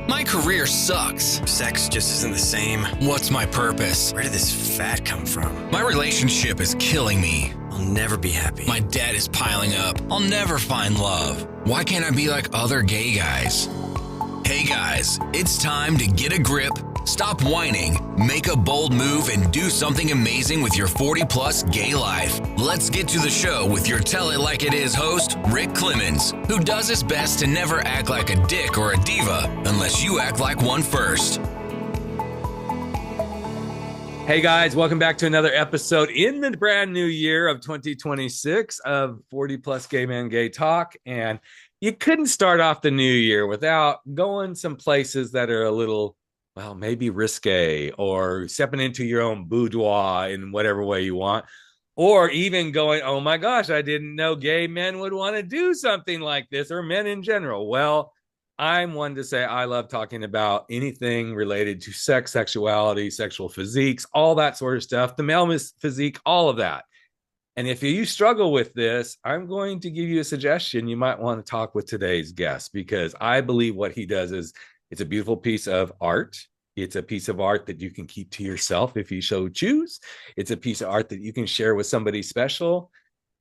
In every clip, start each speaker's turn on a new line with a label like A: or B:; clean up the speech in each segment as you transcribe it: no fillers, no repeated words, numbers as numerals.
A: My career sucks.
B: Sex just isn't the same.
A: What's my purpose?
B: Where did this fat come from?
A: My relationship is killing me.
B: I'll never be happy.
A: My debt is piling up. I'll never find love. Why can't I be like other gay guys? Hey guys, it's time to get a grip, stop whining, make a bold move, and do something amazing with your 40-plus gay life. Let's get to the show with your Tell It Like It Is host, Rick Clemons, who does his best to never act like a dick or a diva unless you act like one first.
C: Hey guys, welcome back to another episode in the brand new year of 2026 of 40-plus Gay Man Gay Talk. And you couldn't start off the new year without going some places that are a little, well, maybe risque, or stepping into your own boudoir in whatever way you want, or even going, oh my gosh, I didn't know gay men would want to do something like this, or men in general. Well, I'm one to say I love talking about anything related to sex, sexuality, sexual physiques, all that sort of stuff, the male physique, all of that. And if you struggle with this, I'm going to give you a suggestion. You might want to talk with today's guest, because I believe what he does is it's a beautiful piece of art. It's a piece of art that you can keep to yourself if you so choose. It's a piece of art that you can share with somebody special.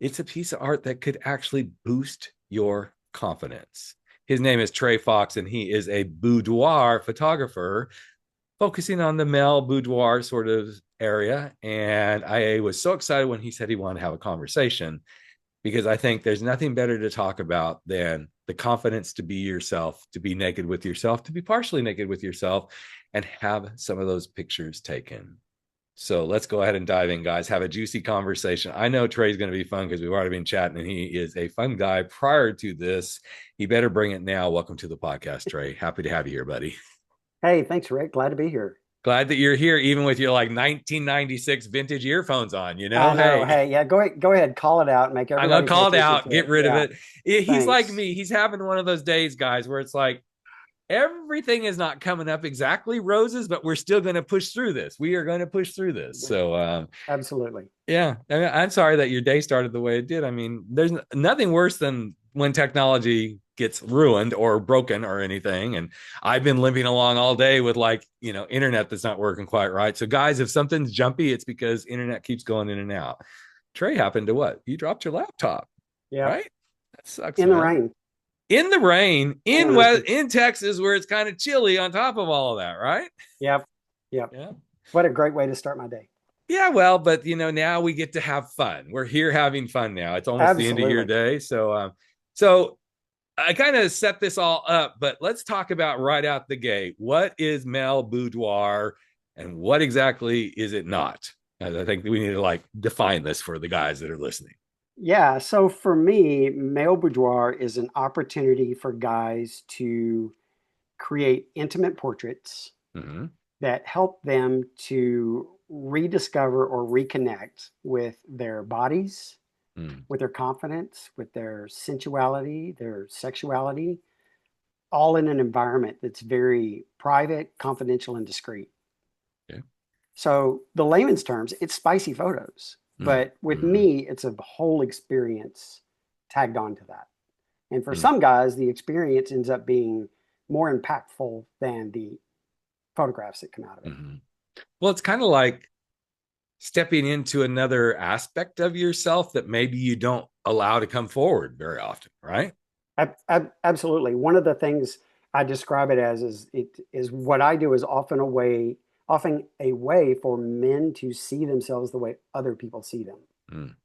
C: It's a piece of art that could actually boost your confidence. His name is Trey Fox, and he is a boudoir photographer focusing on the male boudoir sort of area. And I was so excited when he said he wanted to have a conversation, because I think there's nothing better to talk about than the confidence to be yourself, to be naked with yourself, to be partially naked with yourself, and have some of those pictures taken. So let's go ahead and dive in, guys. Have a juicy conversation. I know Trey's going to be fun because we've already been chatting, and he is a fun guy prior to this. He better bring it now. Welcome to the podcast, Trey. Happy to have you here, buddy.
D: Hey, thanks, Rick. Glad to be here.
C: Glad that you're here, even with your like 1996 vintage earphones on, you know?
D: I know. Hey, yeah, go ahead, call it out, make everybody.
C: I'm gonna call it out, get rid of it. He's
D: Thanks.
C: like me. He's having one of those days, guys, where it's like everything is not coming up exactly roses, but we're still going to push through this. We are going to push through this. So,
D: absolutely.
C: Yeah, I mean, I'm sorry that your day started the way it did. I mean, there's nothing worse than when technology gets ruined or broken or anything. And I've been limping along all day with internet that's not working quite right. So guys, if something's jumpy, it's because internet keeps going in and out. Trey happened to what? You dropped your laptop.
D: Yeah.
C: Right? That sucks.
D: In the rain.
C: In the rain, in Texas, where it's kind of chilly on top of all of that, right?
D: Yep. Yeah. What a great way to start my day.
C: Yeah, well, but now we get to have fun. We're here having fun now. It's almost the end of your day. So I kind of set this all up, but let's talk about right out the gate. What is male boudoir, and what exactly is it not? I think we need to define this for the guys that are listening.
D: Yeah. So for me, male boudoir is an opportunity for guys to create intimate portraits that help them to rediscover or reconnect with their bodies, with their confidence, with their sensuality, their sexuality, all in an environment that's very private, confidential, and discreet.
C: Yeah.
D: So the layman's terms, it's spicy photos, but with me, it's a whole experience tagged onto that. And for some guys, the experience ends up being more impactful than the photographs that come out of it.
C: Well, it's kind of like stepping into another aspect of yourself that maybe you don't allow to come forward very often, right?
D: Absolutely. One of the things I describe it as is what I do is often a way for men to see themselves the way other people see them,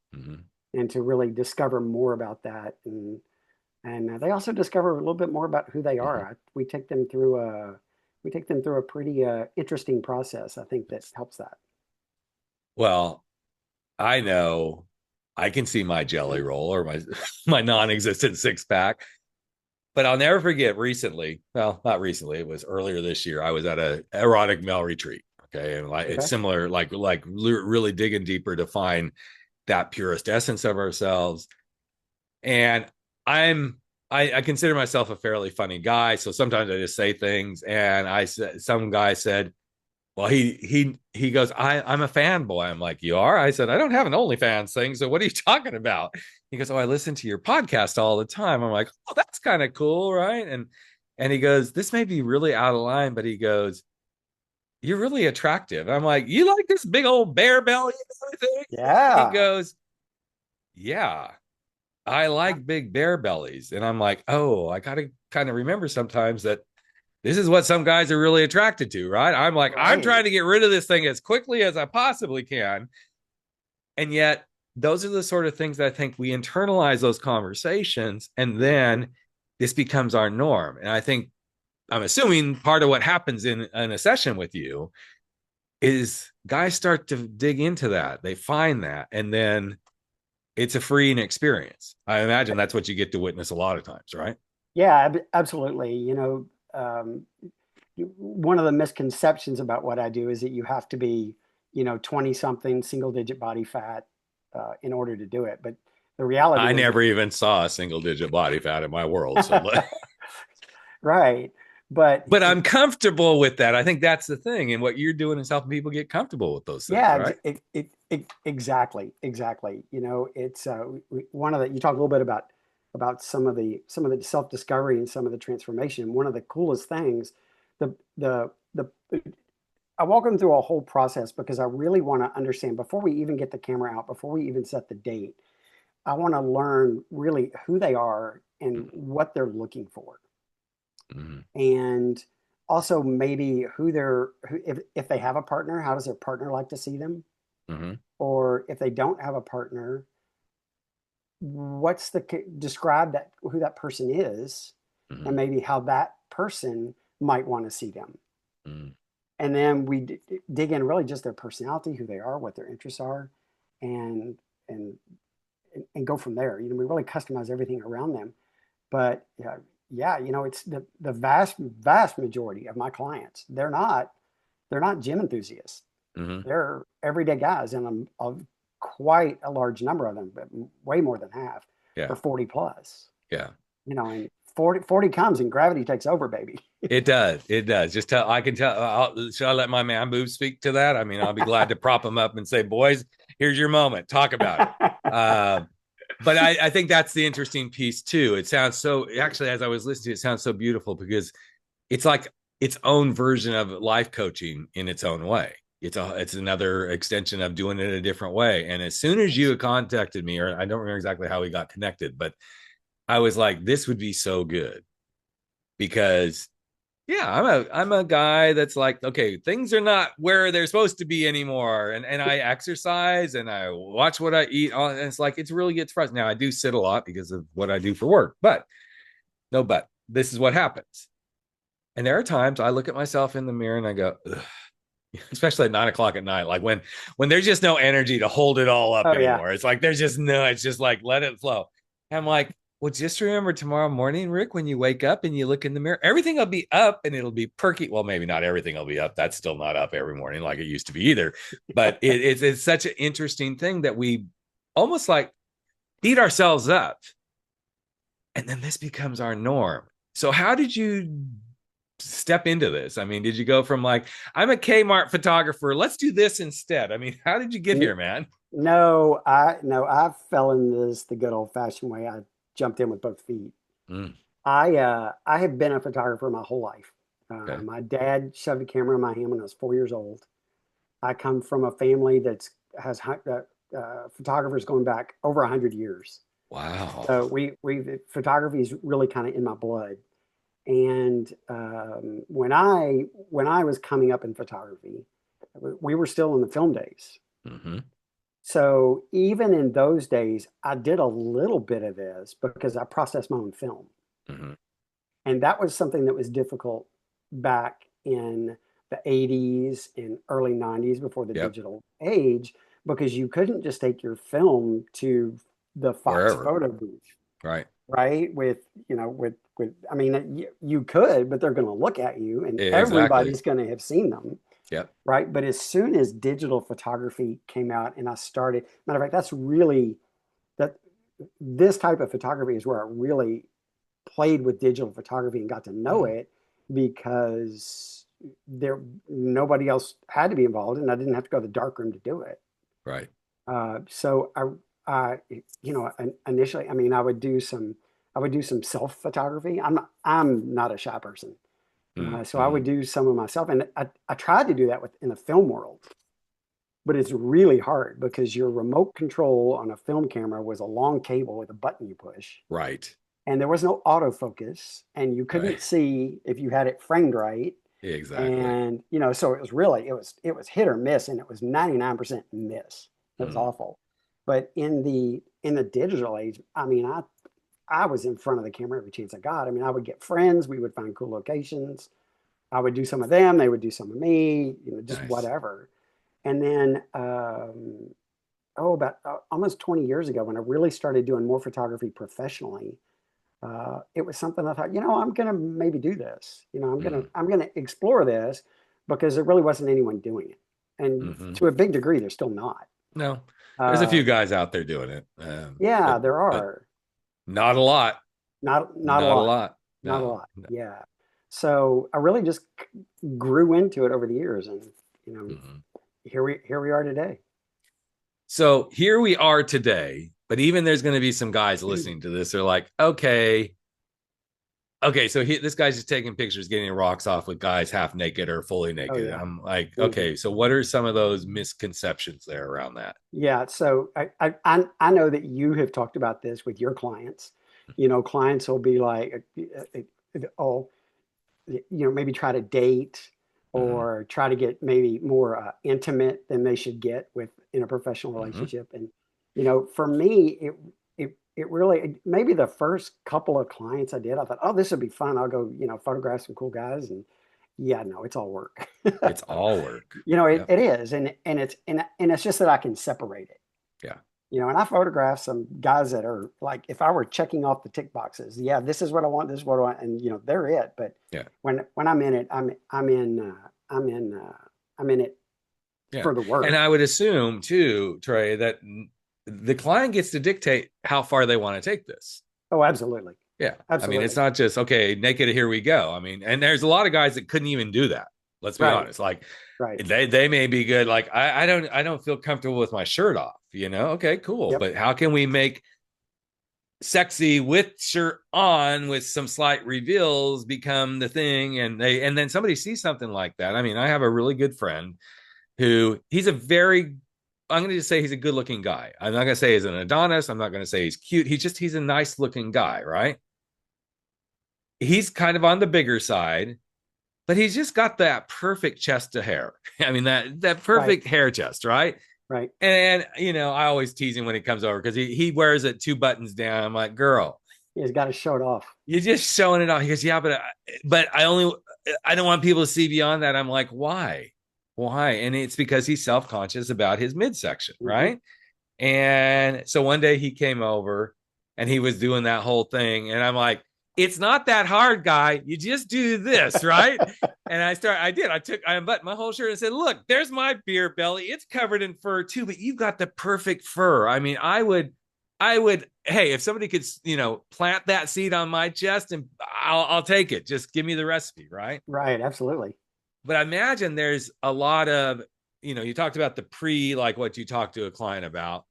D: and to really discover more about that. And they also discover a little bit more about who they are. We take them through a pretty interesting process. I think that helps that.
C: Well, I know I can see my jelly roll or my non-existent six-pack, but I'll never forget recently. Well, not recently. It was earlier this year. I was at an erotic male retreat. Okay. And it's similar, really digging deeper to find that purest essence of ourselves. And I consider myself a fairly funny guy. So sometimes I just say things, and some guy said, well, he goes, I'm a fanboy. I'm like, you are? I said, I don't have an OnlyFans thing. So what are you talking about? He goes, oh, I listen to your podcast all the time. I'm like, oh, that's kind of cool. Right. And And he goes, this may be really out of line, but he goes, you're really attractive. I'm like, you like this big old bear belly and everything? He
D: Yeah.
C: goes, yeah, I like big bear bellies. And I'm like, oh, I got to kind of remember sometimes that this is what some guys are really attracted to, right? I'm like, I'm trying
D: Right.
C: to get rid of this thing as quickly as I possibly can. And yet, those are the sort of things that I think we internalize those conversations, and then this becomes our norm. And I think, I'm assuming part of what happens in a session with you is guys start to dig into that. They find that, and then it's a freeing experience. I imagine that's what you get to witness a lot of times, right?
D: Yeah, absolutely. One of the misconceptions about what I do is that you have to be, 20 something single digit body fat in order to do it. But the reality
C: I
D: is
C: never even saw a single digit body fat in my world. So,
D: right. But
C: but I'm comfortable with that. I think that's the thing. And what you're doing is helping people get comfortable with those things,
D: yeah,
C: right?
D: exactly, exactly. It's one of the, you talk a little bit about some of the self discovery and some of the transformation. One of the coolest things, the I walk them through a whole process because I really want to understand before we even get the camera out, before we even set the date. I want to learn really who they are and what they're looking for,
C: Mm-hmm.
D: and also maybe if they have a partner, how does their partner like to see them?
C: Mm-hmm.
D: Or if they don't have a partner, describe that who that person is,
C: Mm-hmm.
D: and maybe how that person might want to see them.
C: Mm-hmm.
D: And then we dig in really just their personality, who they are, what their interests are, and and and go from there. We really customize everything around them. But yeah, it's the vast majority of my clients. They're not gym enthusiasts.
C: Mm-hmm.
D: They're everyday guys, and quite a large number of them, but way more than half,
C: Yeah.
D: are 40 plus.
C: Yeah.
D: And 40 comes and gravity takes over, baby.
C: It does. It does. Just tell, I can tell. Should I let my man Boob speak to that? I mean, I'll be glad to prop him up and say, boys, here's your moment. Talk about it. But I think that's the interesting piece too. It sounds so, actually, as I was listening, it sounds so beautiful because it's like its own version of life coaching in its own way. It's another extension of doing it a different way. And as soon as you contacted me, or I don't remember exactly how we got connected, but I was like, this would be so good because yeah, I'm a guy that's like, okay, things are not where they're supposed to be anymore. And I exercise and I watch what I eat. And it's like it really gets frustrating. Now I do sit a lot because of what I do for work, but this is what happens. And there are times I look at myself in the mirror and I go, ugh, especially at 9 o'clock at night, like when there's just no energy to hold it all up
D: Oh yeah.
C: anymore. It's like there's just no, it's just like let it flow. And I'm like, well, just remember tomorrow morning, Rick, when you wake up and you look in the mirror, everything will be up and it'll be perky. Well, maybe not everything will be up. That's still not up every morning like it used to be either. But it's such an interesting thing that we almost like beat ourselves up. And then this becomes our norm. So how did you step into this? I mean, did you go from like, I'm a Kmart photographer, let's do this instead? I mean, how did you get here, man?
D: No, I fell in this the good old fashioned way. I jumped in with both feet.
C: Mm,
D: I have been a photographer my whole life.
C: okay.
D: My dad shoved a camera in my hand when I was 4 years old. I come from a family that has photographers going back over 100 years.
C: Wow.
D: So we photography is really kind of in my blood. And when I was coming up in photography, we were still in the film days.
C: Mm-hmm.
D: So even in those days, I did a little bit of this because I processed my own film.
C: Mm-hmm.
D: And that was something that was difficult back in the 80s and early 90s before the
C: Yep.
D: digital age, because you couldn't just take your film to the Fox
C: Wherever.
D: photo booth,
C: Right.
D: right? With I mean, you could, but they're going to look at you and
C: Exactly.
D: everybody's going to have seen them,
C: Yep.
D: right? But as soon as digital photography came out and I started, matter of fact, that's really that this type of photography is where I really played with digital photography and got to know
C: Mm,
D: it because there nobody else had to be involved and I didn't have to go to the darkroom to do it.
C: right.
D: So initially, I mean, I would do some I would do some self photography. I'm not a shy person. So I would
C: Mm-hmm.
D: do some of myself. And I tried to do that in the film world, but it's really hard because your remote control on a film camera was a long cable with a button you push,
C: Right.
D: and there was no autofocus, and you
C: Right.
D: couldn't see if you had it framed right.
C: Exactly.
D: And so it was hit or miss, and it was 99% miss. It was
C: Mm.
D: awful. But in the digital age, I mean, I was in front of the camera every chance I got. I mean, I would get friends, we would find cool locations. I would do some of them, they would do some of me, just
C: Nice.
D: whatever. And then, about almost 20 years ago, when I really started doing more photography professionally, it was something I thought, I'm going to maybe do this.
C: Mm.
D: I'm going to explore this because there really wasn't anyone doing it, and
C: Hmm.
D: to a big degree, they're still not.
C: No, there's a
D: Uh,
C: few guys out there doing it,
D: yeah, there
C: but
D: are
C: not a lot.
D: not a
C: Not a
D: lot,
C: lot.
D: not a
C: No.
D: lot.
C: No.
D: Yeah, so I really just grew into it over the years, and you know,
C: Mhm.
D: here we are today.
C: So here we are today, but even there's going to be some guys listening to this. They're like, okay, so this guy's just taking pictures, getting rocks off with guys half naked or fully
D: Oh
C: naked.
D: yeah.
C: I'm like,
D: Mhm.
C: okay, so what are some of those misconceptions there around that?
D: Yeah, so I know that you have talked about this with your clients. Clients will be like, oh, maybe try to date
C: Mm-hmm.
D: or try to get maybe more intimate than they should get with in a professional
C: Mm-hmm.
D: relationship. And for me, it really maybe the first couple of clients I did, I thought, oh, this would be fun. I'll go, photograph some cool guys, and yeah, no, it's all work.
C: It's all work.
D: It,
C: Yep.
D: it is, and it's just that I can separate it.
C: Yeah.
D: And I photograph some guys that are like, if I were checking off the tick boxes, yeah, this is what I want, this is what I want, and they're it. But
C: Yeah.
D: when I'm in it, I'm in it
C: Yeah.
D: for the
C: And
D: work.
C: I would assume too, Trey, that the client gets to dictate how far they want to take this.
D: Oh, absolutely,
C: Yeah. I mean, it's
D: absolutely,
C: not just, okay, naked, here we go. I mean, and there's a lot of guys that couldn't even do that. Let's be
D: right,
C: honest. Like
D: right,
C: they may be good. Like, I don't feel comfortable with my shirt off, Okay, cool.
D: yep,
C: But how can we make sexy with shirt on with some slight reveals become the thing? And then somebody sees something like that. I mean, I have a really good friend who I'm going to just say he's a good looking guy. I'm not going to say he's an Adonis. I'm not going to say he's cute. He's a nice looking guy, right? He's kind of on the bigger side, but he's just got that perfect chest to hair. I mean, that
D: right,
C: perfect hair chest, right?
D: right.
C: And I always tease him when he comes over because he wears it two buttons down. I'm like, girl,
D: He's got to show it off.
C: you're just showing it off. He goes, yeah, but I don't want people to see beyond that. I'm like, why? Why? And it's because he's self-conscious about his midsection,
D: Hmm.
C: right? And so one day he came over and he was doing that whole thing. And I'm like, it's not that hard, guy. You just do this, right? And I unbuttoned my whole shirt and said, look, there's my beer belly. It's covered in fur too, but you've got the perfect fur. I mean, hey, if somebody could, plant that seed on my chest, and I'll take it. Just give me the recipe, right?
D: Right, absolutely.
C: But I imagine there's a lot of, you talked about the like what you talk to a client about,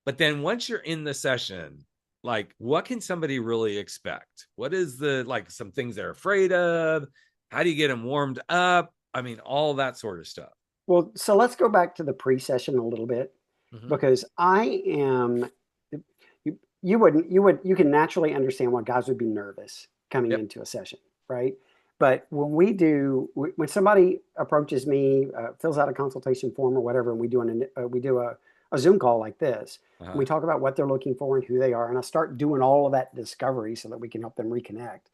C: but then once you're in the session, like what can somebody really expect? What is like some things they're afraid of? How do you get them warmed up? I mean, all that sort of stuff.
D: Well, so let's go back to the pre-session a little bit,
C: Mm-hmm.
D: because I am you can naturally understand why guys would be nervous coming
C: Yep.
D: into a session, right? But when somebody approaches me, fills out a consultation form or whatever, and we do a Zoom call like this, and
C: Uh-huh.
D: we talk about what they're looking for and who they are, and I start doing all of that discovery so that we can help them reconnect.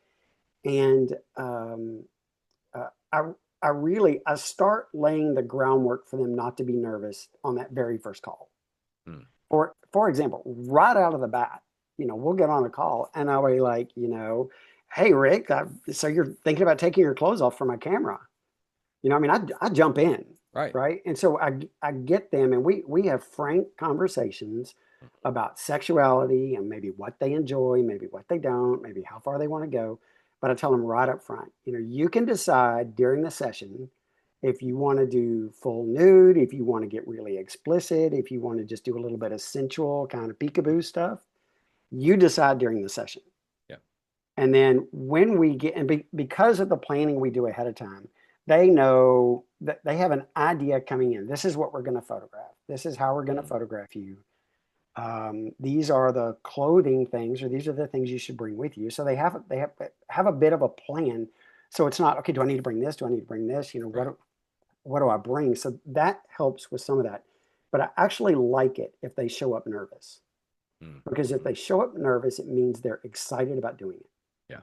D: And I I start laying the groundwork for them not to be nervous on that very first call.
C: Mm.
D: For example, right out of the bat, we'll get on a call and I'll be like, hey Rick, so you're thinking about taking your clothes off for my camera? I mean, I jump in,
C: Right.
D: right? And so I get them, and we have frank conversations about sexuality and maybe what they enjoy, maybe what they don't, maybe how far they want to go. But I tell them right up front, you can decide during the session if you want to do full nude, if you want to get really explicit, if you want to just do a little bit of sensual kind of peekaboo stuff. You decide during the session.
C: Yeah.
D: And then when we get, because of the planning we do ahead of time, they know that they have an idea coming in. This is what we're going to photograph. This is how we're going to photograph you. These are the clothing things, or these are the things you should bring with you. So they have a bit of a plan. So it's not, okay, do I need to bring this? Do I need to bring this? You know, what do I bring? So that helps with some of that. But I actually like it if they show up nervous, because if they show up nervous, it means they're excited about doing it.
C: Yeah.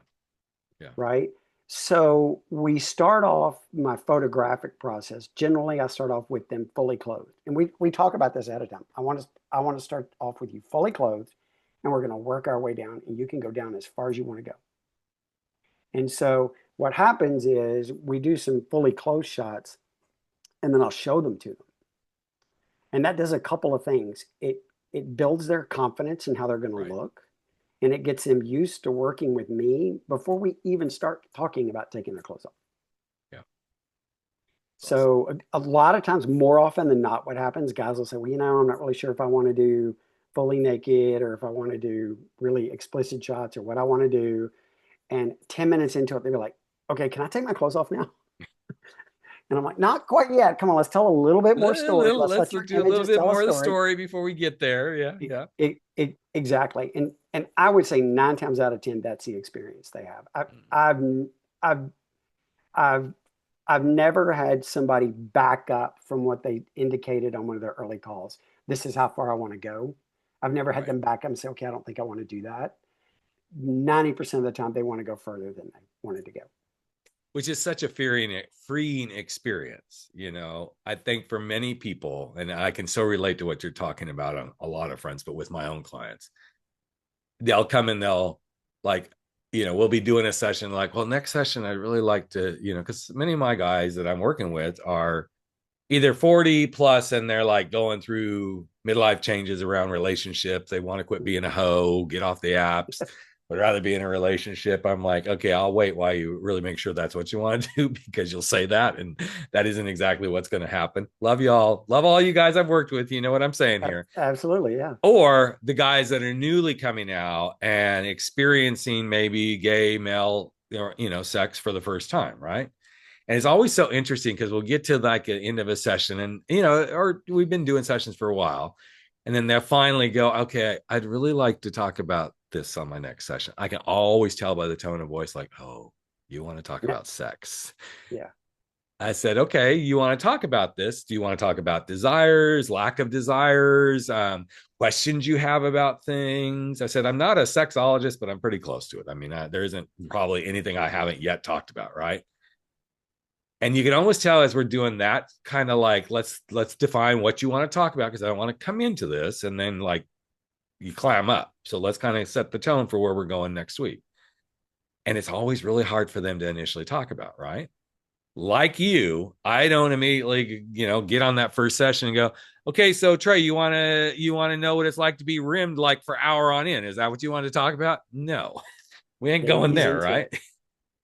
C: Yeah.
D: Right. So we start off my photographic process. Generally, I start off with them fully clothed, and we talk about this ahead of time. I want to start off with you fully clothed, and we're going to work our way down, and you can go down as far as you want to go. And so what happens is we do some fully clothed shots, and then I'll show them to them. And that does a couple of things. It builds their confidence in how they're going to look, and it gets them used to working with me before we even start talking about taking their clothes off.
C: Yeah.
D: So a lot of times, more often than not, what happens, guys will say, well, I'm not really sure if I want to do fully naked, or if I want to do really explicit shots, or what I want to do. And 10 minutes into it, they'll be like, okay, can I take my clothes off now? And I'm like, not quite yet. Come on, let's tell a little bit more story.
C: Let's
D: let
C: do
D: your
C: a little
D: images
C: bit
D: tell a
C: more of the
D: story.
C: story before we get there. Yeah. Yeah.
D: Exactly. And I would say 9 times out of 10, that's the experience they have. I've never had somebody back up from what they indicated on one of their early calls. This is how far I want to go. I've never had them back up and say, okay, I don't think I want to do that. 90% of the time, they want to go further than they wanted to go.
C: Which is such a freeing experience. I think for many people, and I can so relate to what you're talking about on a lot of fronts, but with my own clients, they'll come and they'll like, we'll be doing a session like, well, next session, I'd really like to, because many of my guys that I'm working with are either 40 plus and they're like going through midlife changes around relationships. They want to quit being a hoe, get off the apps, would rather be in a relationship. I'm like, okay, I'll wait while you really make sure that's what you want to do, because you'll say that, and that isn't exactly what's going to happen. Love y'all. Love all you guys I've worked with. You know what I'm saying here?
D: Absolutely, yeah.
C: Or the guys that are newly coming out and experiencing maybe gay male, sex for the first time, right? And it's always so interesting because we'll get to like the end of a session, and or we've been doing sessions for a while, and then they'll finally go, okay, I'd really like to talk about this on my next session. I can always tell by the tone of voice, like, oh, you want to talk about sex?
D: Yeah.
C: I said, okay, you want to talk about this? Do you want to talk about desires, lack of desires, questions you have about things? I said, I'm not a sexologist, but I'm pretty close to it. I mean, there isn't probably anything I haven't yet talked about, right? And you can almost tell as we're doing that, kind of like, let's define what you want to talk about, because I don't want to come into this and then like you clam up. So let's kind of set the tone for where we're going next week. And it's always really hard for them to initially talk about, right? Like you, I don't immediately, get on that first session and go, okay, so Trey, you want to know what it's like to be rimmed like for hour on end? Is that what you want to talk about? No, we ain't going there, right?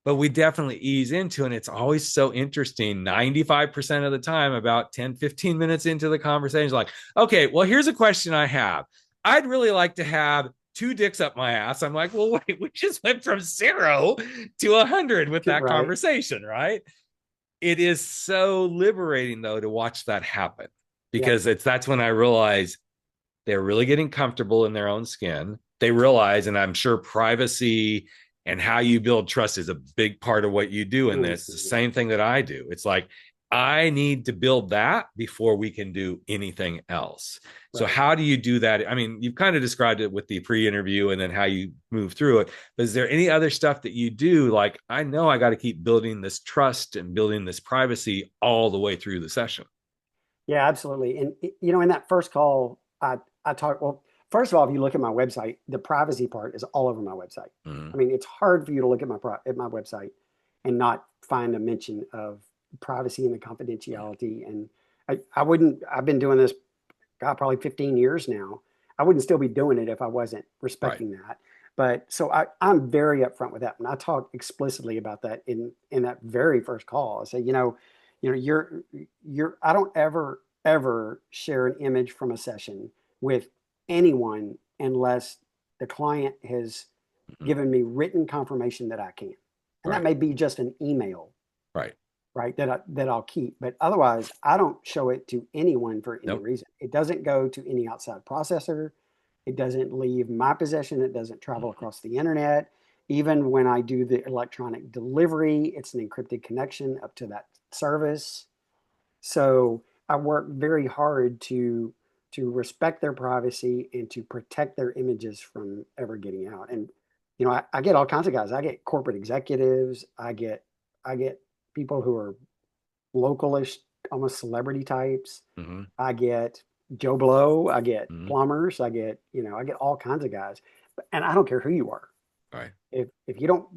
C: But we definitely ease into it. And it's always so interesting. 95% of the time, about 10, 15 minutes into the conversation, like, okay, well, here's a question I have. I'd really like to have 2 dicks up my ass. I'm like, well, wait, we just went from 0 to 100 with that conversation, right? It is so liberating, though, to watch that happen, because that's when I realize they're really getting comfortable in their own skin. They realize, and I'm sure privacy and how you build trust is a big part of what you do in this. It's the same thing that I do. It's like, I need to build that before we can do anything else. So how do you do that? I mean, you've kind of described it with the pre-interview and then how you move through it. But is there any other stuff that you do? Like, I know I got to keep building this trust and building this privacy all the way through the session.
D: Yeah, absolutely. And, in that first call, I talked, well, first of all, if you look at my website, the privacy part is all over my website. I mean, it's hard for you to look at my website and not find a mention of privacy and the confidentiality. And I've been doing this, God, probably 15 years now. I wouldn't still be doing it if I wasn't respecting that. But so I'm very upfront with that. And I talk explicitly about that in that very first call. I say, I don't ever share an image from a session with anyone unless the client has giving me written confirmation that I can. And
C: Right.
D: that may be just an email,
C: Right.
D: right? That I'll keep. But otherwise, I don't show it to anyone for any
C: Nope.
D: reason. It doesn't go to any outside processor. It doesn't leave my possession. It doesn't travel across the internet. Even when I do the electronic delivery, it's an encrypted connection up to that service. So I work very hard to respect their privacy and to protect their images from ever getting out. And I get all kinds of guys. I get corporate executives. I get people who are localish, almost celebrity types.
C: Mm-hmm.
D: I get Joe Blow. I get
C: Mm-hmm.
D: plumbers. I get all kinds of guys. And I don't care who you are.
C: Right.
D: If you don't,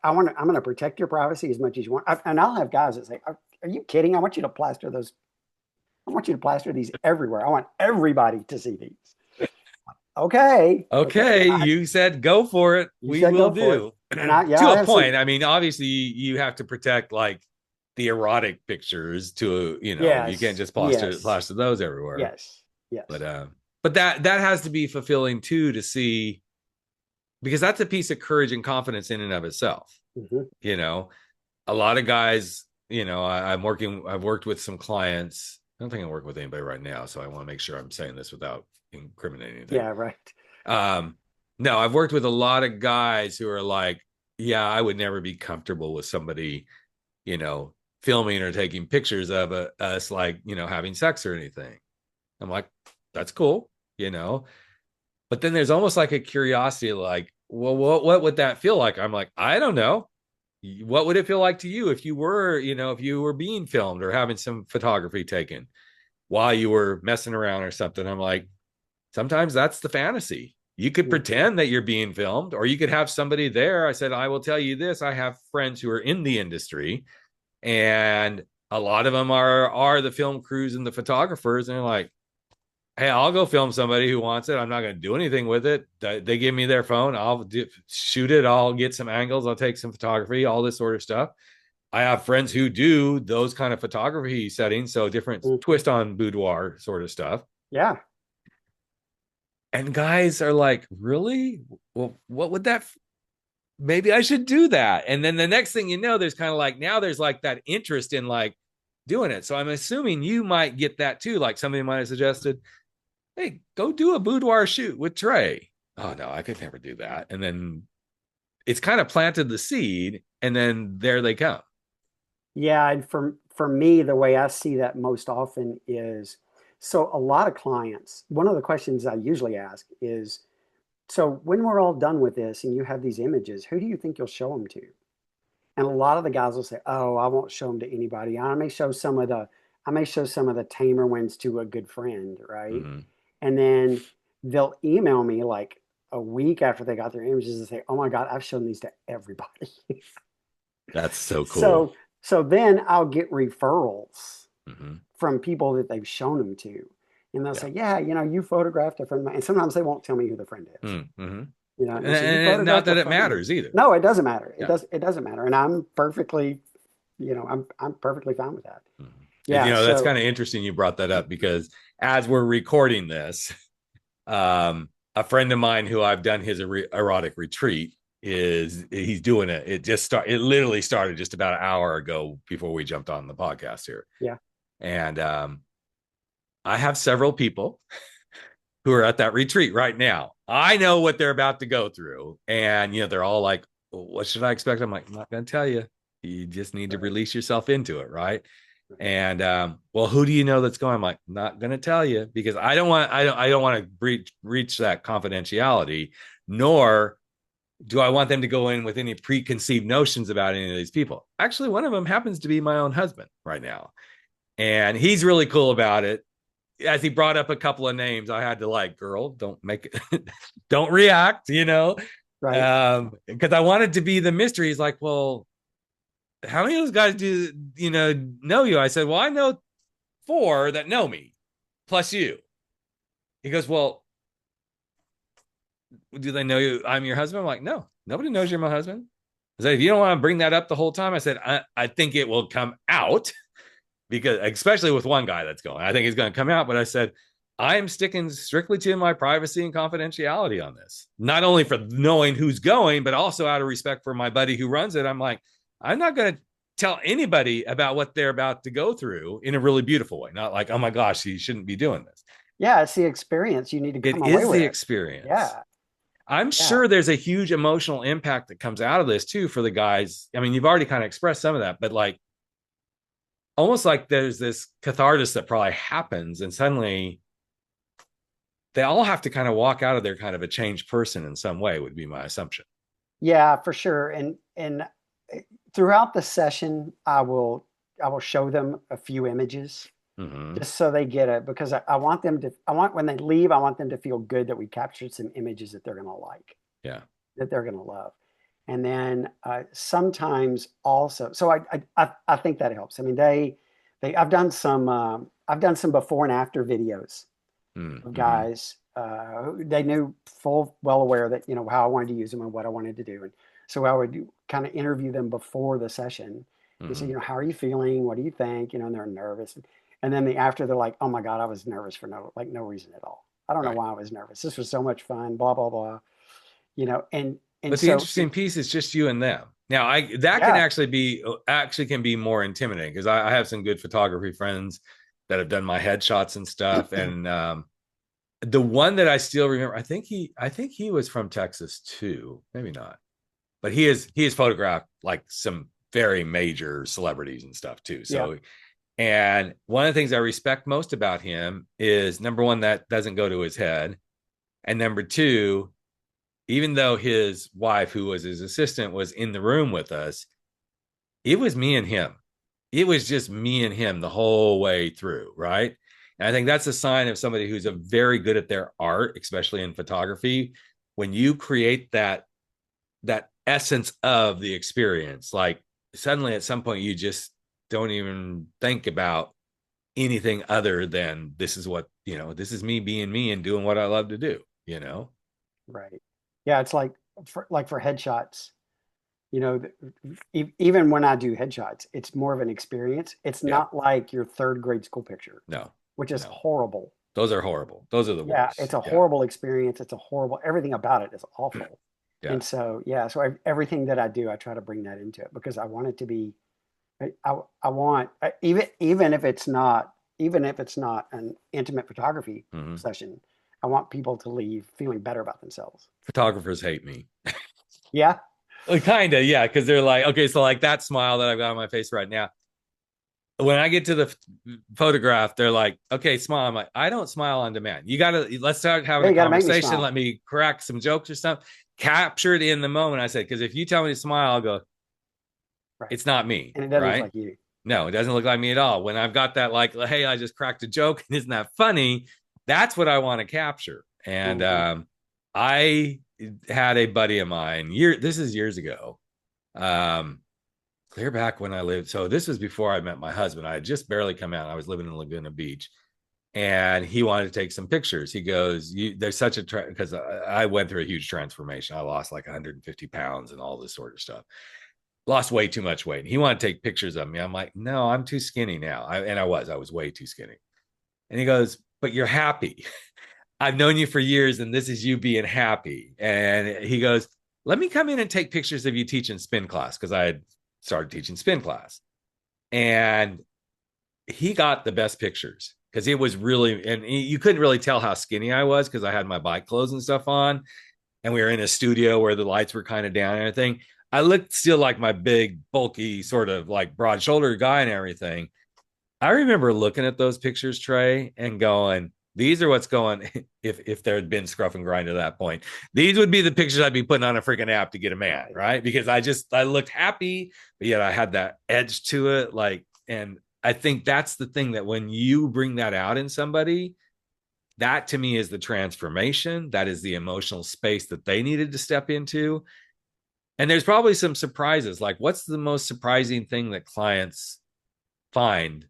D: I'm going to protect your privacy as much as you want. And I'll have guys that say, "Are you kidding? I want you to plaster these everywhere. I want everybody to see these." Okay.
C: Okay. You said go for it. We will do.
D: And
C: to a point. I mean, obviously, you have to protect like the erotic pictures you can't just plaster those everywhere.
D: Yes.
C: But that has to be fulfilling too, to see, because that's a piece of courage and confidence in and of itself.
D: Mm-hmm.
C: A lot of guys, I've worked with some clients. I don't think I'm working with anybody right now, so I want to make sure I'm saying this without incriminating anything.
D: Yeah, right.
C: No, I've worked with a lot of guys who are like, yeah, I would never be comfortable with somebody, filming or taking pictures of us, like, having sex or anything. I'm like, that's cool, But then there's almost like a curiosity, like, well, what would that feel like? I'm like, I don't know. What would it feel like to you if you were being filmed or having some photography taken while you were messing around or something? I'm like, sometimes that's the fantasy. You could pretend that you're being filmed, or you could have somebody there. I said, I will tell you this. I have friends who are in the industry, and a lot of them are the film crews and the photographers. And they're like, hey, I'll go film somebody who wants it. I'm not going to do anything with it. They give me their phone. I'll shoot it. I'll get some angles. I'll take some photography, all this sort of stuff. I have friends who do those kind of photography settings. So different twist on boudoir sort of stuff.
D: Yeah.
C: And guys are like, really? Well, what would that? Maybe I should do that. And then the next thing you know, there's kind of like, now there's like that interest in like doing it. So I'm assuming you might get that too. Like somebody might have suggested, hey, go do a boudoir shoot with Trey. Oh no, I could never do that. And then it's kind of planted the seed, and then there they come.
D: Yeah, and for me, the way I see that most often is, so a lot of clients, one of the questions I usually ask is, so when we're all done with this and you have these images, who do you think you'll show them to? And a lot of the guys will say, oh, I won't show them to anybody. I may show some of the tamer ones to a good friend, right?
C: Mm-hmm.
D: And then they'll email me like a week after they got their images and say, oh my God, I've shown these to everybody.
C: That's so cool.
D: So then I'll get referrals
C: mm-hmm.
D: from people that they've shown them to. And they'll say, yeah, you photographed a friend of mine. And sometimes they won't tell me who the friend is.
C: Mm-hmm.
D: And
C: not that it matters either.
D: No, it doesn't matter.
C: Yeah.
D: It doesn't matter. And I'm perfectly, I'm perfectly fine with that.
C: Mm-hmm.
D: Yeah.
C: That's kind of interesting you brought that up, because as we're recording this, a friend of mine who I've done his erotic retreat he's doing it. It literally started just about an hour ago before we jumped on the podcast here.
D: Yeah.
C: And I have several people who are at that retreat right now. I know what they're about to go through. And, they're all like, well, what should I expect? I'm like, I'm not going to tell you. You just need to release yourself into it. Right. And, well, who do you know that's going? I'm like, not going to tell you, because I don't want to breach that confidentiality, nor do I want them to go in with any preconceived notions about any of these people. Actually, one of them happens to be my own husband right now. And he's really cool about it. As he brought up a couple of names, I had to like, girl, don't make it, don't react,
D: Right.
C: Because I wanted to be the mystery. He's like, well, how many of those guys do, know you? I said, well, I know 4 that know me, plus you. He goes, well, do they know you? I'm your husband? I'm like, no, nobody knows you're my husband. I said, if you don't want to bring that up the whole time, I said, I think it will come out, because especially with one guy that's going, I think he's going to come out. But I said, I am sticking strictly to my privacy and confidentiality on this. Not only for knowing who's going, but also out of respect for my buddy who runs it. I'm like, I'm not going to tell anybody about what they're about to go through in a really beautiful way. Not like, oh my gosh, you shouldn't be doing this.
D: Yeah, it's the experience. You need to come
C: It
D: away
C: is
D: with
C: the
D: it.
C: experience.
D: Yeah,
C: I'm
D: yeah,
C: sure there's a huge emotional impact that comes out of this too for the guys. I mean, you've already kind of expressed some of that, but like almost like there's this catharsis that probably happens, and suddenly they all have to kind of walk out of there kind of a changed person in some way, would be my assumption.
D: yeah, for sure. And throughout the session, I will show them a few images
C: Mm-hmm.
D: just so they get it, because I want them to, I want, when they leave, I want them to feel good that we captured some images that they're going to like,
C: Yeah.
D: that they're going to love. And then sometimes also, so I think that helps. I mean, I've done some before and after videos of
C: Mm-hmm.
D: guys. They knew full well aware that, you know, how I wanted to use them and what I wanted to do. And so I would kind of interview them before the session and say,
C: Mm-hmm.
D: you know, how are you feeling? What do you think? You know, and they're nervous. And then after, they're like, oh my God, I was nervous for no reason at all. I don't know
C: Right.
D: why I was nervous. This was so much fun, blah, blah, blah. You know, and
C: But the
D: so
C: interesting piece is just you and them. Now, I that can
D: yeah,
C: actually can be more intimidating because I have some good photography friends that have done my headshots and stuff. And the one that I still remember, I think he was from Texas too. Maybe not, but he is photographed like some very major celebrities and stuff too.
D: yeah,
C: So, and one of the things I respect most about him is number one, that doesn't go to his head, and number two, even though his wife, who was his assistant, was in the room with us, it was me and him. It was just me and him the whole way through, right? And I think that's a sign of somebody who's a very good at their art, especially in photography. When you create that essence of the experience, like suddenly at some point you just don't even think about anything other than this is what, you know, this is me being me and doing what I love to do, you know?
D: right. Yeah, it's like for headshots. You know, even when I do headshots, it's more of an experience. It's
C: Yeah.
D: not like your third grade school picture,
C: No,
D: which is
C: no.
D: horrible.
C: Those are horrible. Those are the
D: Yeah, it's
C: worst.
D: a
C: Yeah.
D: horrible experience. It's a horrible, everything about it is awful.
C: Yeah.
D: And so, yeah, so everything that I do, I try to bring that into it because I want it to be, I want, even if it's not, even if it's not an intimate photography
C: Mm-hmm.
D: session, I want people to leave feeling better about themselves.
C: Photographers hate me.
D: Yeah.
C: Well, kind of, yeah, because they're like, okay, so like that smile that I've got on my face right now. When I get to the photograph, they're like, okay, smile. I'm like, I don't smile on demand. You gotta let's start having
D: Yeah,
C: a
D: you got to make me
C: conversation.
D: smile.
C: Let me crack some jokes or something. Capture it in the moment. I said, because if you tell me to smile, I'll go,
D: Right.
C: it's not me,
D: And it doesn't look
C: right?
D: like you.
C: No, it doesn't look like me at all. When I've got that, like, hey, I just cracked a joke, and isn't that funny? That's what I want to capture. And
D: Hmm.
C: I had a buddy of mine. This is years ago. Um, clear back when I lived. So this was before I met my husband. I had just barely come out. I was living in Laguna Beach, and he wanted to take some pictures. He goes, "There's such a because I went through a huge transformation. I lost like 150 pounds and all this sort of stuff. Lost way too much weight. And he wanted to take pictures of me. I'm like, no, I'm too skinny now. I was way too skinny. And he goes, but you're happy. I've known you for years, and this is you being happy. And he goes, let me come in and take pictures of you teaching spin class because I had started teaching spin class. And he got the best pictures because it was really, and you couldn't really tell how skinny I was because I had my bike clothes and stuff on. And we were in a studio where the lights were kind of down and everything. I looked still like my big, bulky, sort of like broad shouldered guy and everything. I remember looking at those pictures, Trey, and going, these are what's going if there had been scruff and grind at that point. These would be the pictures I'd be putting on a freaking app to get a man,
D: Right.
C: right? Because I looked happy, but yet I had that edge to it. Like, and I think that's the thing that when you bring that out in somebody, that to me is the transformation. That is the emotional space that they needed to step into. And there's probably some surprises. Like, what's the most surprising thing that clients find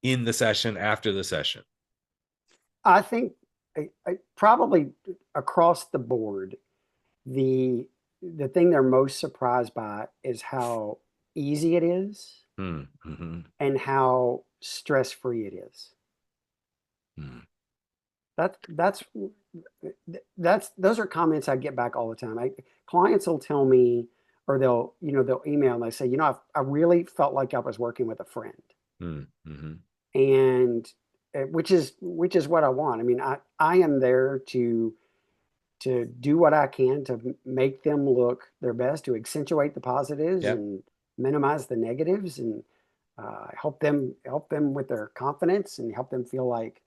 C: in the session after the session?
D: I think probably across the board, the the thing they're most surprised by is how easy it is
C: Mm-hmm.
D: and how stress free it is.
C: Mm.
D: that's those are comments I get back all the time. Clients will tell me, or they'll email and they say, I really felt like I was working with a friend,
C: Mm-hmm.
D: and which is what I want. I mean, I am there to do what I can to make them look their best, to accentuate the positives
C: Yep.
D: and minimize the negatives, and help them with their confidence and help them feel like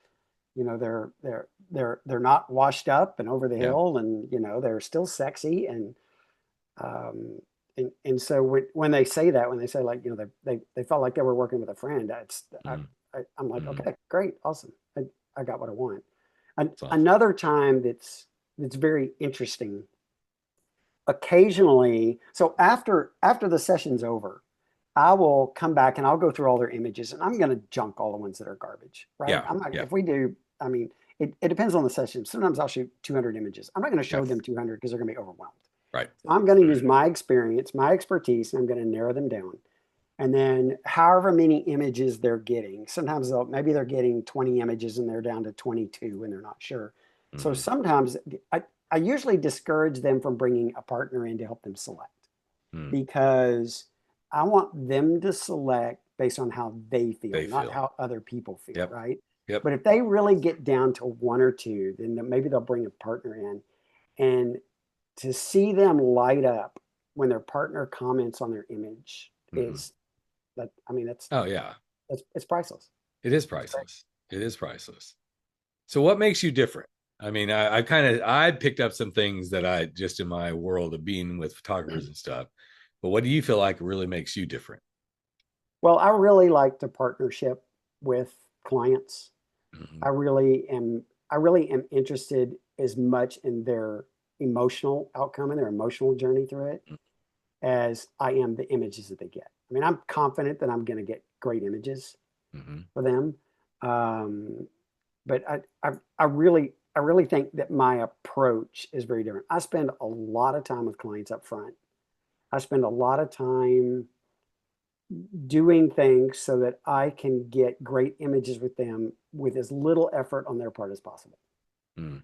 D: they're not washed up and over the
C: Yeah.
D: hill, and they're still sexy, um, and so when they say that, when they say, like, they felt like they were working with a friend,
C: Mm-hmm.
D: I'm like,
C: Mm-hmm.
D: okay, great, awesome, I got what I want.
C: Awesome.
D: Another time that's very interesting. Occasionally, so after the session's over, I will come back and I'll go through all their images, and I'm going to junk all the ones that are garbage, right?
C: Yeah.
D: I'm not,
C: Yeah.
D: if we do, I mean, it depends on the session. Sometimes I'll shoot 200 images. I'm not going to
C: Yeah.
D: show them 200 because they're going to be overwhelmed.
C: Right.
D: So I'm going to use my experience, my expertise, and I'm going to narrow them down. And then however many images they're getting, sometimes maybe they're getting 20 images and they're down to 22 and they're not sure. So
C: Mm-hmm.
D: sometimes I usually discourage them from bringing a partner in to help them select,
C: Mm.
D: because I want them to select based on how they feel,
C: They
D: not
C: feel.
D: how other people feel,
C: Yep.
D: right?
C: Yep.
D: But if they really get down to one or two, then maybe they'll bring a partner in. And to see them light up when their partner comments on their image
C: Mm-hmm.
D: is that, I mean,
C: Oh yeah.
D: it's priceless.
C: It is
D: It's great.
C: priceless. It is priceless. So what makes you different? I mean, I picked up some things that I just in my world of being with photographers and stuff. But what do you feel like really makes you different?
D: Well, I really like the partnership with clients.
C: Mm-hmm.
D: I really am. I really am interested as much in their emotional outcome and their emotional journey through it as I am the images that they get. I mean, I'm confident that I'm going to get great images
C: Mm-hmm.
D: for them, um, but I really think that my approach is very different. I spend a lot of time with clients up front. I spend a lot of time doing things so that I can get great images with them with as little effort on their part as possible.
C: Mm.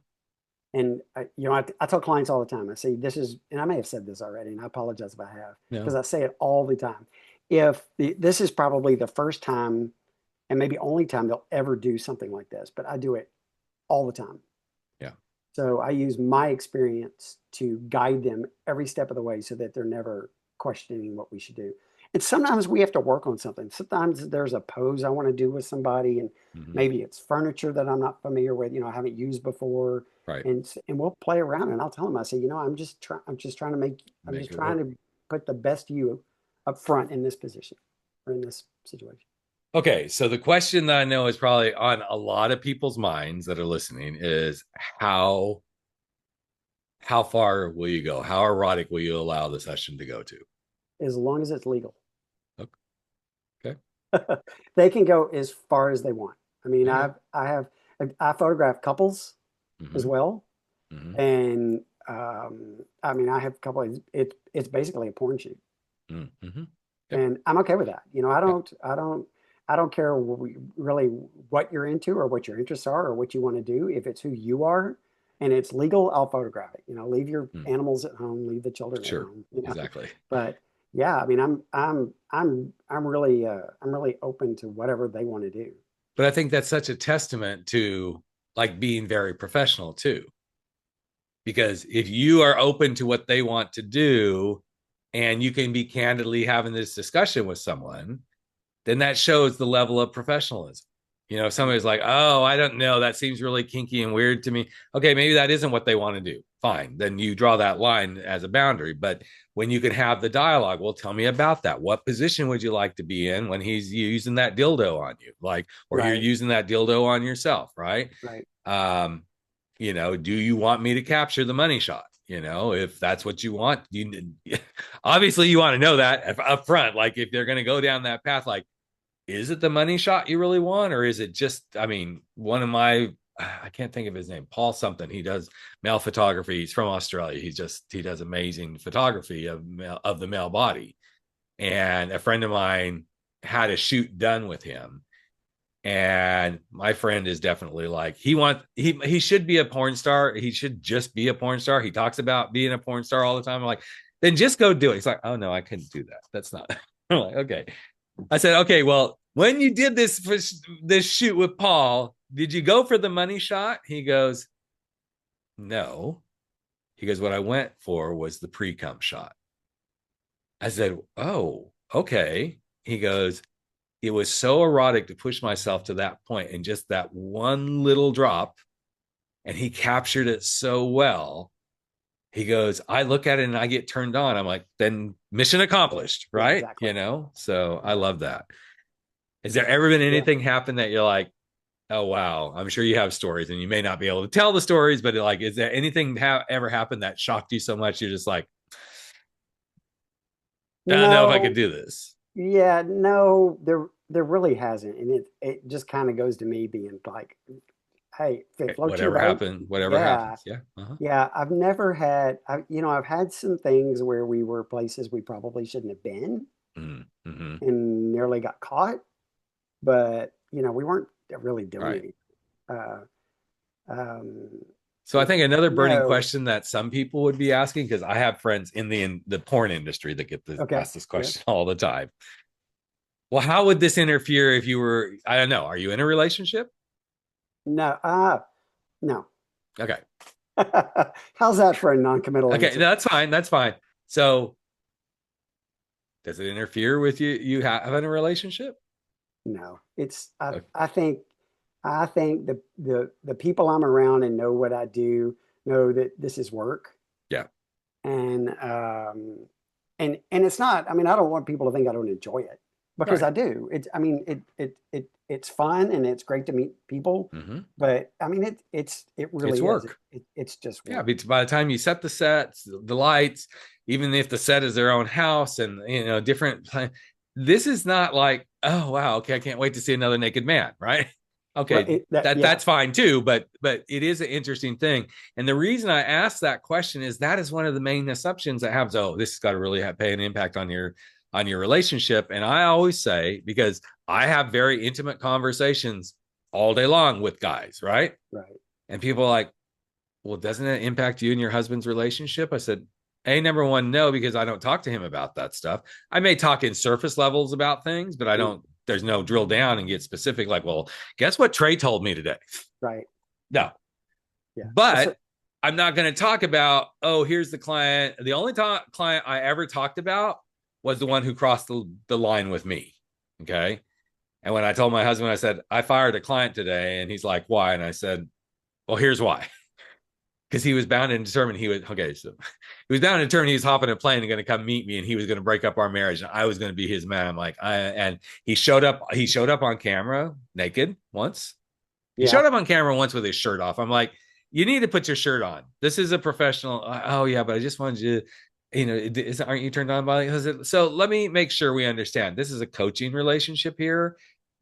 D: And I tell clients all the time. I say this is, and I may have said this already, and I apologize if I have, because
C: No.
D: I say it all the time. This is probably the first time and maybe only time they'll ever do something like this, but I do it all the time.
C: Yeah.
D: So I use my experience to guide them every step of the way so that they're never questioning what we should do. And sometimes we have to work on something. Sometimes there's a pose I want to do with somebody, and
C: Mm-hmm.
D: maybe it's furniture that I'm not familiar with, I haven't used before.
C: Right.
D: And we'll play around, and I'll tell them, I say, I'm
C: Make
D: just
C: it
D: trying
C: work.
D: to put the best you up front in this position or in this situation.
C: Okay, so the question that I know is probably on a lot of people's minds that are listening is how far will you go? How erotic will you allow the session to go to?
D: As long as it's legal.
C: Okay.
D: They can go as far as they want. I mean,
C: Okay.
D: I photograph couples as
C: Mm-hmm.
D: well,
C: Mm-hmm.
D: and I mean, I have a couple. It's basically a porn shoot,
C: Mm-hmm. Yep.
D: and I'm okay with that.
C: Yeah.
D: I don't care really what you're into or what your interests are or what you want to do. If it's who you are and it's legal, I'll photograph it. Leave your
C: Mm.
D: animals at home, leave the children at
C: Sure.
D: home.
C: Exactly.
D: But yeah, I mean, I'm really open to whatever they want to do.
C: But I think that's such a testament to like being very professional too. Because if you are open to what they want to do and you can be candidly having this discussion with someone, then that shows the level of professionalism. If somebody's like, oh, I don't know, that seems really kinky and weird to me. Okay, maybe that isn't what they want to do. Fine. Then you draw that line as a boundary. But when you can have the dialogue, well, tell me about that. What position would you like to be in when he's using that dildo on you? Or you're
D: Right,
C: using that dildo on yourself, right?
D: right,
C: Um, do you want me to capture the money shot? If that's what you want, obviously you want to know that up front. Like if they're going to go down that path, like, is it the money shot you really want? Or is it just, I mean, I can't think of his name, Paul something. He does male photography. He's from Australia. He does amazing photography of the male body. And a friend of mine had a shoot done with him. And my friend is definitely like, he should be a porn star. He should just be a porn star. He talks about being a porn star all the time. I'm like, then just go do it. He's like, oh no, I couldn't do that. That's not. I'm like, okay. I said, okay, well, when you did this shoot with Paul, did you go for the money shot? He goes, no. He goes, what I went for was the pre-cum shot. I said, oh, okay. He goes, it was so erotic to push myself to that point and just that one little drop. And he captured it so well. He goes, I look at it and I get turned on. I'm like, then mission accomplished, right?
D: Exactly.
C: You know, so I love that. Has there ever been anything happen that you're like, oh, wow, I'm sure you have stories and you may not be able to tell the stories, but like, is there anything ever happened that shocked you so much? You're just like, I don't know if I could do this.
D: Yeah, no, there really hasn't, and it just kind of goes to me being like, hey, if it floats your
C: Whatever
D: boat,
C: happened, whatever
D: yeah,
C: happens. Yeah. Uh-huh.
D: yeah. I've never had, I've had some things where we were places we probably shouldn't have been
C: Mm-hmm.
D: and nearly got caught, but we weren't really doing
C: Right.
D: anything. Uh, um,
C: So I think another burning
D: no,
C: question that some people would be asking, because I have friends in the porn industry that get
D: okay,
C: asked this
D: yeah,
C: question all the time. Well, how would this interfere if you were, I don't know, are you in a relationship?
D: no, no.
C: Okay.
D: How's that for a non-committal
C: Okay,
D: answer?
C: that's fine. That's fine. So does it interfere with you having a relationship?
D: No, it's
C: Okay.
D: I think the people I'm around and know what I do know that this is work,
C: Yeah.
D: and and it's not. I mean, I don't want people to think I don't enjoy it because
C: Right.
D: I do. It's I mean it's fun and it's great to meet people,
C: Mm-hmm.
D: but I mean it
C: It's
D: really is.
C: work.
D: It's just
C: Yeah,
D: work.
C: because by the time you set the sets, the lights, even if the set is their own house and different, this is not like, oh wow, okay, I can't wait to see another naked man, right?
D: Right.
C: Okay, that's fine too, but it is an interesting thing. And the reason I asked that question is that is one of the main assumptions that happens. Oh, this has got to really pay an impact on your relationship. And I always say, because I have very intimate conversations all day long with guys, right?
D: Right.
C: And people are like, well, doesn't it impact you and your husband's relationship? I said, number one, no, because I don't talk to him about that stuff. I may talk in surface levels about things, but I
D: Mm,
C: don't, there's no drill down and get specific, like, well, guess what Trey told me today?
D: right.
C: No,
D: Yeah. Well,
C: but I'm not going to talk about, oh, here's the client. The only client I ever talked about was the one who crossed the line with me. Okay. And when I told my husband, I said, I fired a client today. And he's like, why? And I said, well, here's why. Because he was bound and determined he was okay. So he was bound and determined he was hopping a plane and going to come meet me, and he was going to break up our marriage, and I was going to be his man. I'm like, and he showed up. He showed up on camera naked once. He
D: yeah.
C: showed up on camera once with his shirt off. I'm like, you need to put your shirt on. This is a professional. Oh yeah, but I just wanted you. Aren't you turned on by it? So let me make sure we understand. This is a coaching relationship here.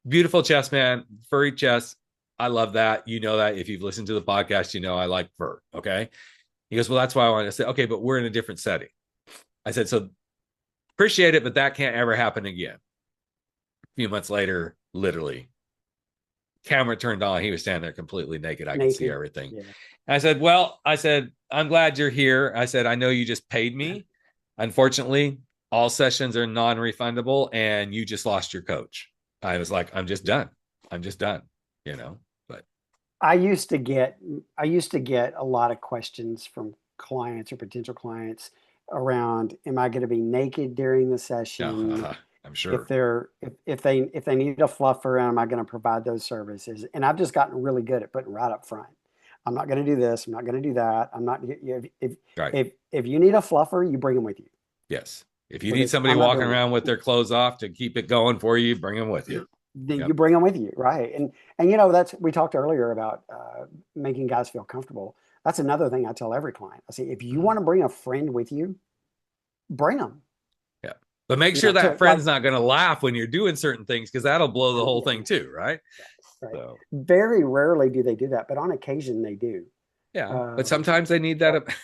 C: Beautiful chest man, furry chest. I love that. You know that if you've listened to the podcast, you know I like fur. Okay. He goes, well, that's why I wanted to say, okay, but we're in a different setting. I said, so appreciate it, but that can't ever happen again. A few months later, literally, camera turned on. He was standing there completely naked. I could see
D: Naked.
C: everything.
D: Yeah.
C: I said, well, I'm glad you're here. I said, I know you just paid me. Unfortunately, all sessions are non-refundable and you just lost your coach. I was like, I'm just done. I'm just done, but
D: I used to get a lot of questions from clients or potential clients around, am I going to be naked during the
C: yeah,
D: session?
C: I'm
D: If
C: sure.
D: they're if they need a fluffer, am I going to provide those services? And I've just gotten really good at putting right up front. I'm not going to do this. I'm not going to do that. I'm not.
C: Right.
D: If you need a fluffer, you bring them with you
C: Yes. If you need
D: because
C: somebody
D: I'm not
C: walking
D: doing
C: around with
D: it.
C: their clothes off to keep it going for you, bring them with you.
D: Then you
C: Yep.
D: bring them with you, right? And that's we talked earlier about making guys feel comfortable. That's another thing I tell every client. I say, if you
C: Mhm.
D: want to bring a friend with you, bring them.
C: Yeah. But make
D: You
C: sure
D: know,
C: that
D: to
C: friend's
D: like,
C: not going to laugh when you're doing certain things because that'll blow the whole
D: yeah,
C: thing too, right?
D: right.
C: So,
D: Very rarely do they do that, but on occasion they do.
C: yeah. But
D: Um,
C: sometimes they need that
D: but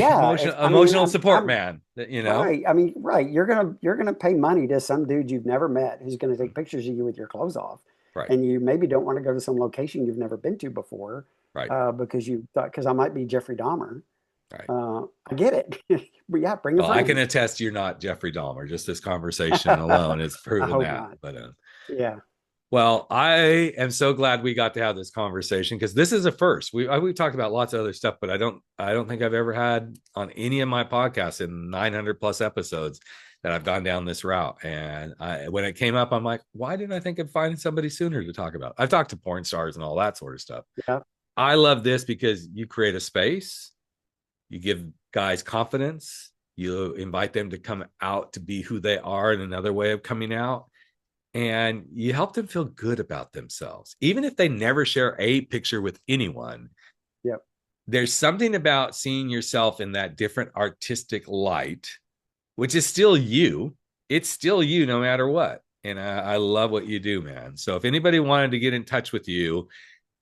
D: yeah, I mean,
C: emotional support,
D: I'm
C: man.
D: right. I mean, right. You're gonna pay money to some dude you've never met who's gonna take pictures of you with your clothes off.
C: Right.
D: And you maybe don't want to go to some location you've never been to before,
C: Right.
D: because you thought, because I might be Jeffrey Dahmer.
C: Right.
D: I get it. But yeah, bring a
C: Well, I
D: friend.
C: can attest you're not Jeffrey Dahmer. Just this conversation alone is
D: I
C: proven
D: hope
C: that.
D: not.
C: But
D: Yeah.
C: well, I am so glad we got to have this conversation because this is a first. We've talked about lots of other stuff, but I don't think I've ever had on any of my podcasts in 900 plus episodes that I've gone down this route. And when it came up, I'm like, why didn't I think of finding somebody sooner to talk about? I've talked to porn stars and all that sort of stuff.
D: Yeah.
C: I love this because you create a space, you give guys confidence, you invite them to come out to be who they are in another way of coming out. And you help them feel good about themselves, even if they never share a picture with anyone.
D: Yep.
C: There's something about seeing yourself in that different artistic light, which is still you. It's still you no matter what. And I love what you do, man. So if anybody wanted to get in touch with you,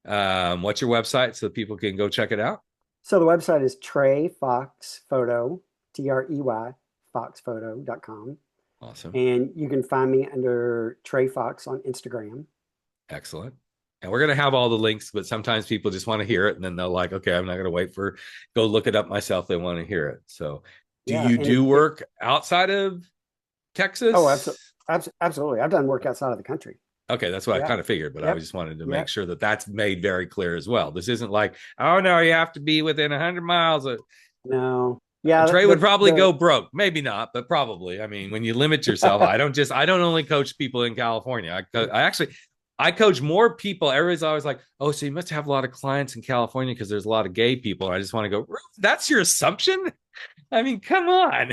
C: what's your website so people can go check it out?
D: So the website is Trey Fox Photo, Trey, foxphoto.com.
C: Awesome.
D: And you can find me under Trey Fox on Instagram.
C: Excellent. And we're going to have all the links, but sometimes people just want to hear it. And then they're like, okay, I'm not going to wait for, go look it up myself. They want to hear it. So do you do work outside of Texas?
D: Oh, absolutely. I've done work outside of the country.
C: Okay, that's what I kind of figured, but I just wanted to make sure that that's made very clear as well. This isn't like, oh no, you have to be within 100 miles of.
D: No. Yeah.
C: Trey would probably go broke. Maybe not, but probably. I mean, when you limit yourself, I don't only coach people in California. I coach more people. Everybody's always like, oh, so you must have a lot of clients in California because there's a lot of gay people. And I just want to go, that's your assumption? I mean, come on.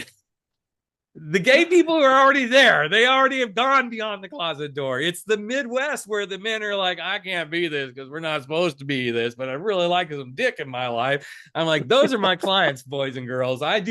C: The gay people are already there. They already have gone beyond the closet door. It's the Midwest where the men are like, I can't be this because we're not supposed to be this, but I really like some dick in my life. I'm like, those are my clients, boys and girls. I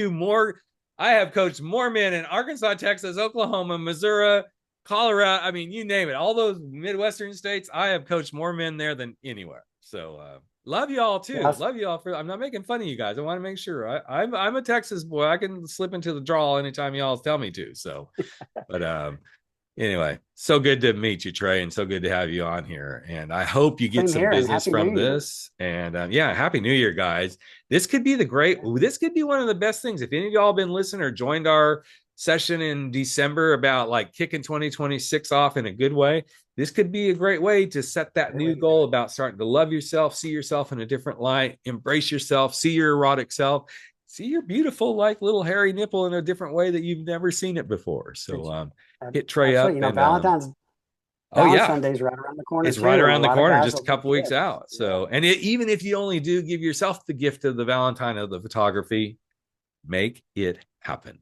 C: have coached more men in Arkansas, Texas, Oklahoma, Missouri, Colorado. I mean, you name it. All those Midwestern states, I have coached more men there than anywhere. So, love you all too. Yes. Love you all I'm not making fun of you guys. I want to make sure I'm a Texas boy. I can slip into the draw anytime y'all tell me to. So, but anyway, so good to meet you, Trey, and so good to have you on here. And I hope you get some business from this. And Happy New Year, guys. This could be this could be one of the best things. If any of y'all been listening or joined our session in December about like kicking 2026 off in a good way, this could be a great way to set that new goal about starting to love yourself, see yourself in a different light, embrace yourself, see your erotic self, see your beautiful like little hairy nipple in a different way that you've never seen it before. So hit Trey up.
D: You know, Valentine's Sunday's right around the corner.
C: It's right around the corner, just a couple weeks out. So, and even if you only do give yourself the gift of the Valentine of the photography, make it happen.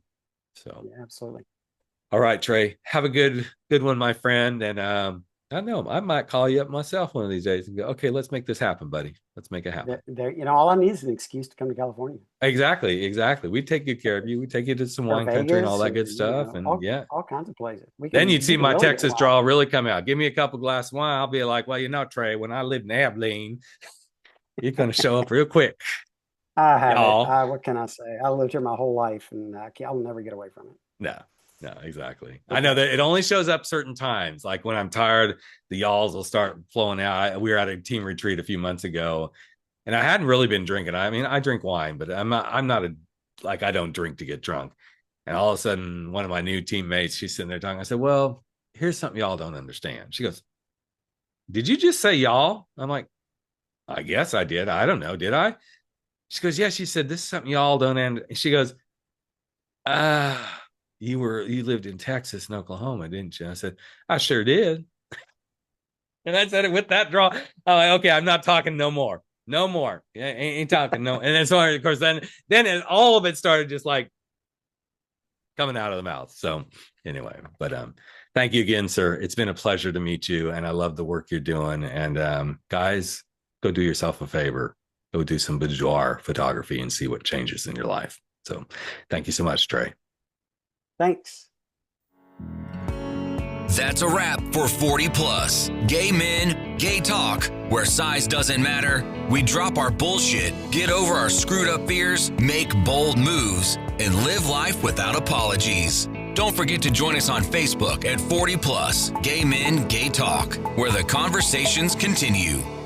C: So
D: yeah, absolutely.
C: All right, Trey, have a good one, my friend. And I don't know, I might call you up myself one of these days and go, okay, let's make this happen, buddy. Let's make it happen.
D: All I need is an excuse to come to California.
C: Exactly. We take good care of you. We take you to some wine country and all that good stuff. And
D: all kinds of places.
C: Then you'd see my Texas draw really come out. Give me a couple glasses of wine. I'll be like, well, Trey, when I lived in Abilene, you're going to show up real quick.
D: I have what can I say? I lived here my whole life, and I'll never get away from it.
C: No, exactly. Okay. I know that it only shows up certain times. Like when I'm tired, the y'alls will start flowing out. We were at a team retreat a few months ago, and I hadn't really been drinking. I mean, I drink wine, but I'm not I don't drink to get drunk. And all of a sudden, one of my new teammates, she's sitting there talking. I said, well, here's something y'all don't understand. She goes, did you just say y'all? I'm like, I guess I did. I don't know. Did I? She goes, yeah. She said, this is something y'all don't end. She goes, you lived in Texas and Oklahoma, didn't you? I said, I sure did. And I said it with that draw. I'm like, okay, I'm not talking no more. Ain't talking no. And then so of course, then all of it started just like coming out of the mouth. So anyway, but thank you again, sir. It's been a pleasure to meet you, and I love the work you're doing. And guys, go do yourself a favor. Go do some boudoir photography and see what changes in your life. So thank you so much, Trey.
D: Thanks.
A: That's a wrap for 40 Plus. Gay men, gay talk, where size doesn't matter. We drop our bullshit, get over our screwed up fears, make bold moves, and live life without apologies. Don't forget to join us on Facebook at 40 Plus Gay Men, Gay Talk, where the conversations continue.